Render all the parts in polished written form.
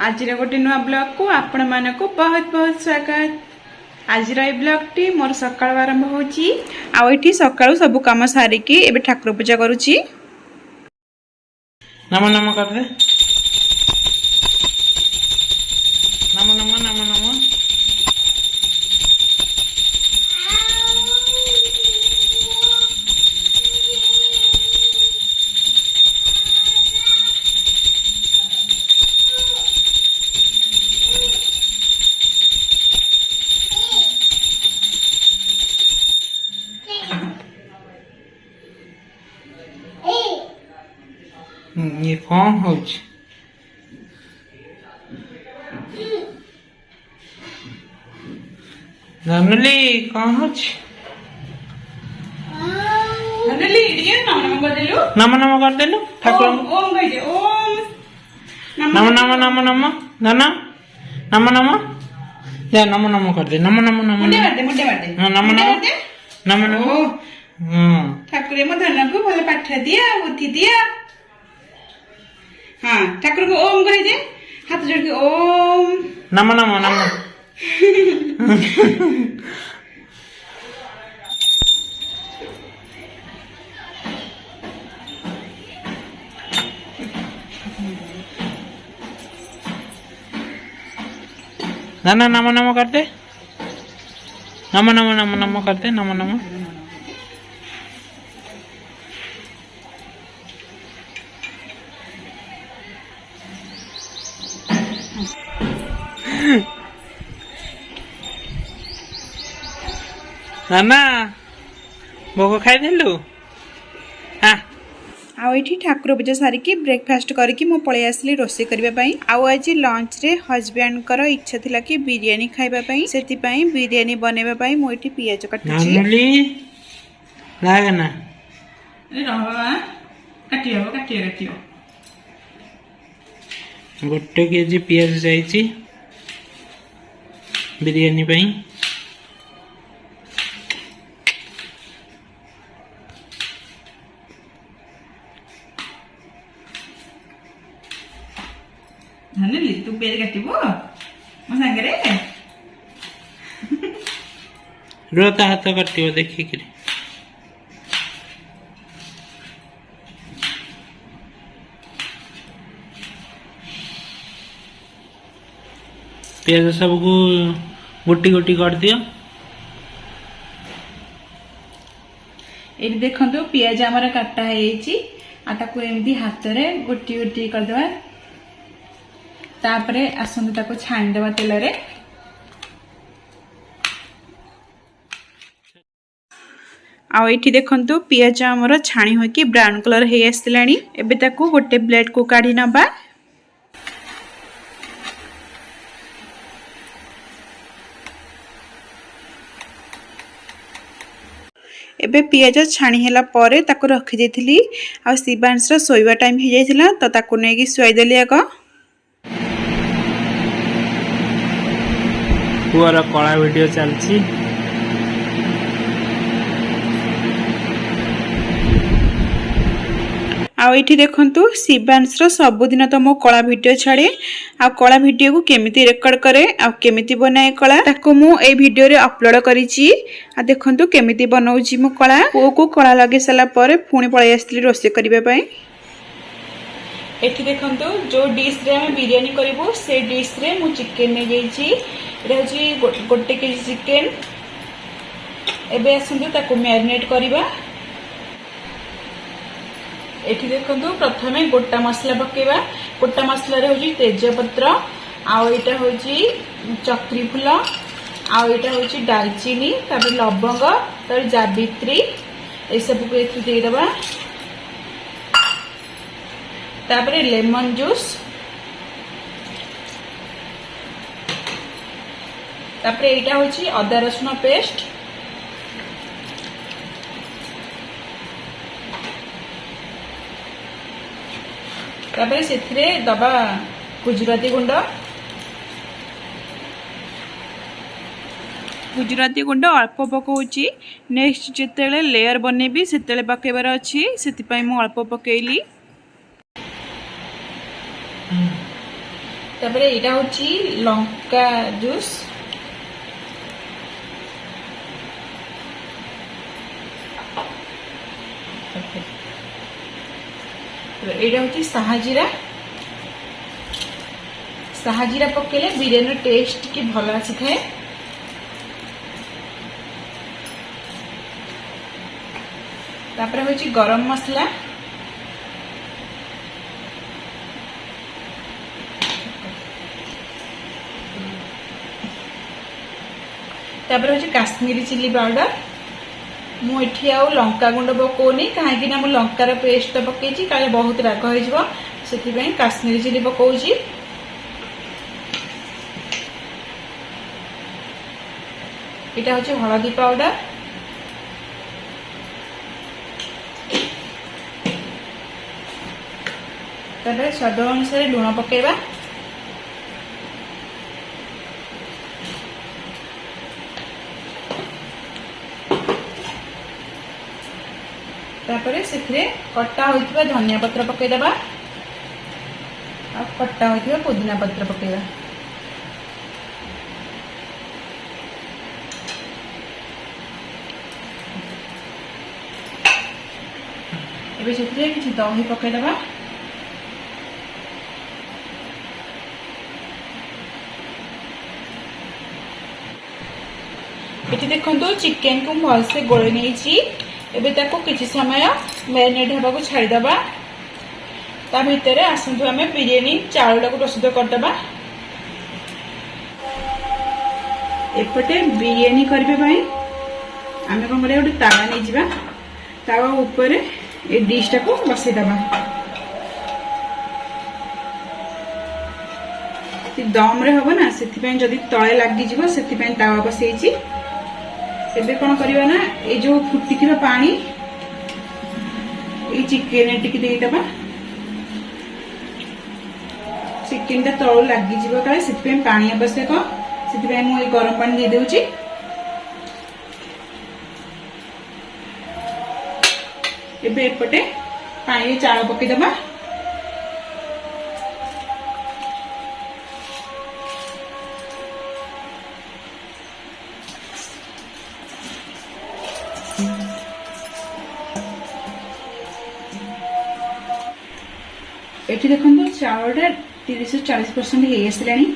आज गोटे नुआ ब्लॉग को आपण मानक बहुत बहुत स्वागत। आज ब्लॉग टी मोर सकाळ आरंभ होची आ एठी सकाळू सब काम सारिकी एबे ठाकुर पूजा करूची। नमो नमो कर दे। नमो नमो नमो नमो। ये कौन होच ननली कौन होच ननली इडिया नम नम कर देलु ठाकुर ओम कह दे ओम नमो नमो नमो नमो नना नमो नमो जा नमो नमो कर दे नमो नमो नमो मुंडे मार दे नमो नमो नमो नमो ठाकुर मो धन को भले पाठ दिया बुद्धि दिया। हाँ ठाकुर को ओम कह दे हाथ जोड़ के ओम नमो नमो नमो। ना नमो नमो करते नमो नमो नमो नमो करते नमो नमो। ना भोग खाई देलु हाँ आठी ठाकुर पूजा सारिकी ब्रेकफास्ट करके मु पळै आसली रोसे करबा पई। आज लंच रे हस्बैंड कर इच्छा थिला कि बिरयानी खाइबा पई सेति पई बिरयानी बनेबा पई मु एठी पियाज काटुची। ननली लागना ए रहबा काटियो गोटे केजी पियाज जाइची बिरयानी पई। ननली तू पेज काटिबो मो संगे रोता हाथ काटियो देखि कि पियाज सब को गोटी गोटी कर दियो। ये देखो पियाज आमर काटा है आटा एमती हाथ में गोटी गोटी करदे तापरे आसंतु ताको छाणी देबा तेल रे। आ एठी देखंतु पियाज हमर छाणी होय कि ब्राउन कलर हे आस्तिलानी। एबे ताको गोटे प्लेट को काढी नबा। एबे पियाज छाणी हैला परे ताको रखि देथिली आ शिवांश रो सोइबा टाइम हे जायथिला त ताको नेकी सोई देली आको। पूरा कला वीडियो चलची आठी देखु शिवांश सबुदिन तो मो कला वीडियो छाड़े आ कला वीडियो को केमिति रेकॉर्ड करे आ केमिति बनाए कला ताको मु ए वीडियो रे अपलोड करिछि। आ देखंतु केमिति बनाउछि मो कला को कला लगे सला परे पुणी पळै आस्तिली रोसे करिबा पई। एठी देखंतु जो डिश रे हम बिरयानी करिवो से डिश रे मु चिकन ने जाइछि। एटा होछि गोटे केजी चिकन। एबे आसंतु ताको मैरिनेट करिबा। एठी देखंतु प्रथमे गोटा मसला पकेबा। गोटा मसला रे होछि तेजपत्र आ एटा होछि चक्री फूल आ एटा होछि दालचीनी तापर लवंग तापर जावित्री ए सब को एथि दे देबा। तापर लेमन जूस तापर एटा होछि अदा रसुन पेस्ट तापर सेथिरे दबा गुजराती गुंड अल्प पकाउची। नेक्स्ट जेतेले लेयर बनेबी सेतेले पकेबार अछि सेति पई मु अल्प पकेइली। तापर एटा होची लंका जूस एटा होची साहाजीरा पकेले बिरयानी टेस्ट की भल आसी थाए। तापर होची गरम मसला तापर होची काश्मीरी चिली पाउडर मु एठी आउ लंका गुंड पकोनी कहीं मु लंकार पेस्ट पकईची काले बहुत राग हो से काश्मीरी चिली पकाउची। इटा होची हळदी पाउडर तापर स्वाद अनुसार लुण पकेबा तापर से कटा होइतिबा धनिया पत्र पकेदबा आ कटा होइतिबा पुदीना पत्र पकेबा। एबे से किछि दही पकेदबा ये देखो चिकेन को भलसे गोले नहीं एबे ताको किछि समय मैरिनेट होबा को छाड़ी दबा ता भितरे आसंतु आमे बिरयानी चावल को प्रस्तुत करदबा। एपटे बिरयानी करबे भाई आमे कोन करे गोटे तावा नै जिबा तावा ऊपर ए डिश टाको बसै दबा दम रे होबो ना सेति जदि तळे लागि जिवो सेति तावा बसैची। एबे कौन करवा ना ये जो फुटी पानी ये चिकेन टिके देदबा चिकेन टा तलू लगी जीव काले से पानी आवश्यक से मुझे गरम पानी दे दूची। एबे एपटे पानी चाउल पकेदबा ये देखो चावल 30-40% हो आसलानी।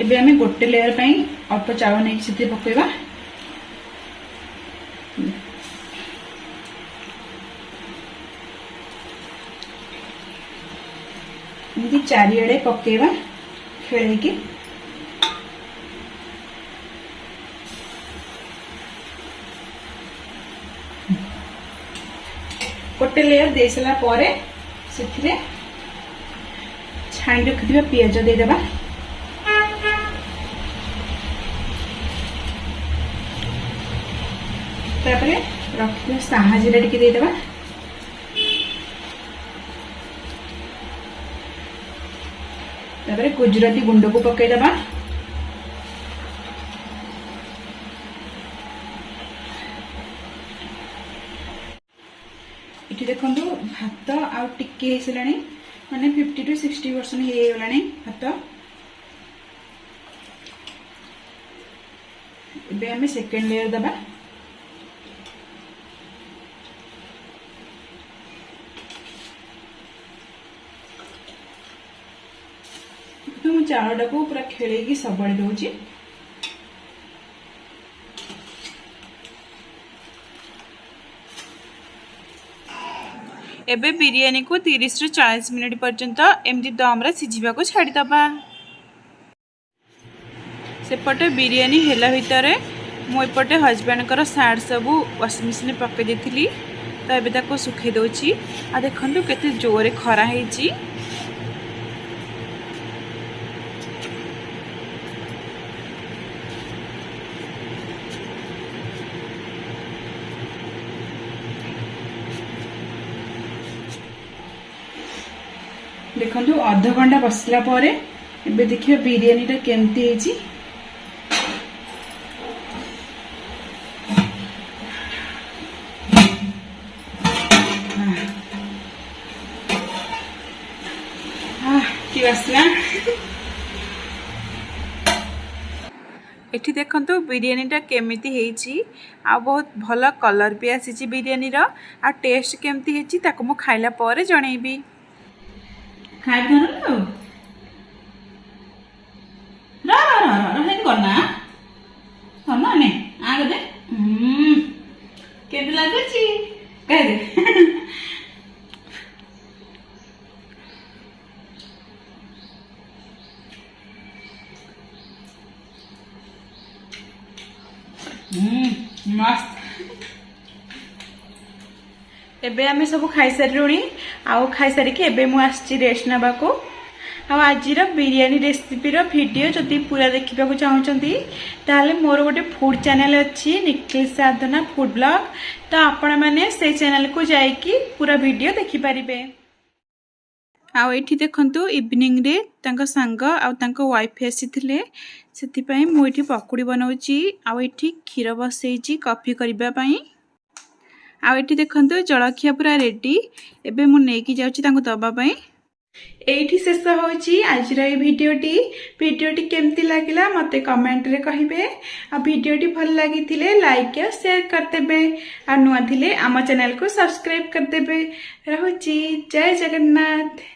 एबे आमे गोटे लेयर पई अल्प चावल नहीं से पकेबा इनकी चारिआडे पकेबा खेले की गोटे लेयर दे सला परे से छाणी रखिथिबा पियाज देदेबा तापरे रखिथिबा साहाजीरा टिके देदेबा तापरे गुजराती गुंड को पकेदेबा इठी देखंतु भात आ टिके हेसलानी माने 50-60% हो गलानी भात। एबे हमें सेकेंड लेयर दबा तो मु चावल को पूरा खेलेगी सबड़ी दउची। एबे बिरयानी को 30-40 मिनिट पर्यंत एमती दम रे सिझिबा को छाड़ी दबा। सेपटे बिरयानी हेला भितरे मु एपटे हजबैंड कर सार्ट सबू वाशिंग मशीन पकई देथिली तो एबे ताको सुखै दउची। आ देखंतु केते जोरे खरा हेची। देखो अध घंटा बसला परे एबे देखिए बिरयानी टा केमती हेची। कि बासना एठी देखंतु बिरयानीटा केमिति हेची आ बहुत भल कलर भी आसीची बिरयानी रो आ टेस्ट केमिति हेची ताको मु खाइला परे जणैबी खाइ धरलो रा रा रा रा हेन करना करना ने आगे दे केमिति लागुची कह दे मस्त एबे आमे सब खाई सारिलुणी आउ खाई सारिकी एबे मु आछि रेस्ट नबा को आजिर बिरयानी रेसिपी रो वीडियो जदि पूरा देखा चाहूँगी ताले मोर गोटे फूड चैनल अच्छी निखिल साधना फूड ब्लॉग तो आपण मैंने से चैनल को जाइकी पूरा वीडियो देखि पारिबे। आउ एठी देखंतु इवनिंग रे तांका सांग आउ तांका वाइफ आसीथिले सेति मु एठी पकोड़ी बनाउची आउ एठी खीर बसैची कॉफी करिबा पई आउ एठी देखंतु जलखिया पूरा रेडी एबे मु नेकी जाउची तांको दबा पई। एठी शेष होची आज रो वीडियोटी केमती लागिला मते कमेंट रे कहिबे आ वीडियोटी भल लागिथिले लाइक या शेयर कर देबे आ नुआ थिले आम चैनल को सब्सक्राइब कर देबे। रहूची जय जगन्नाथ।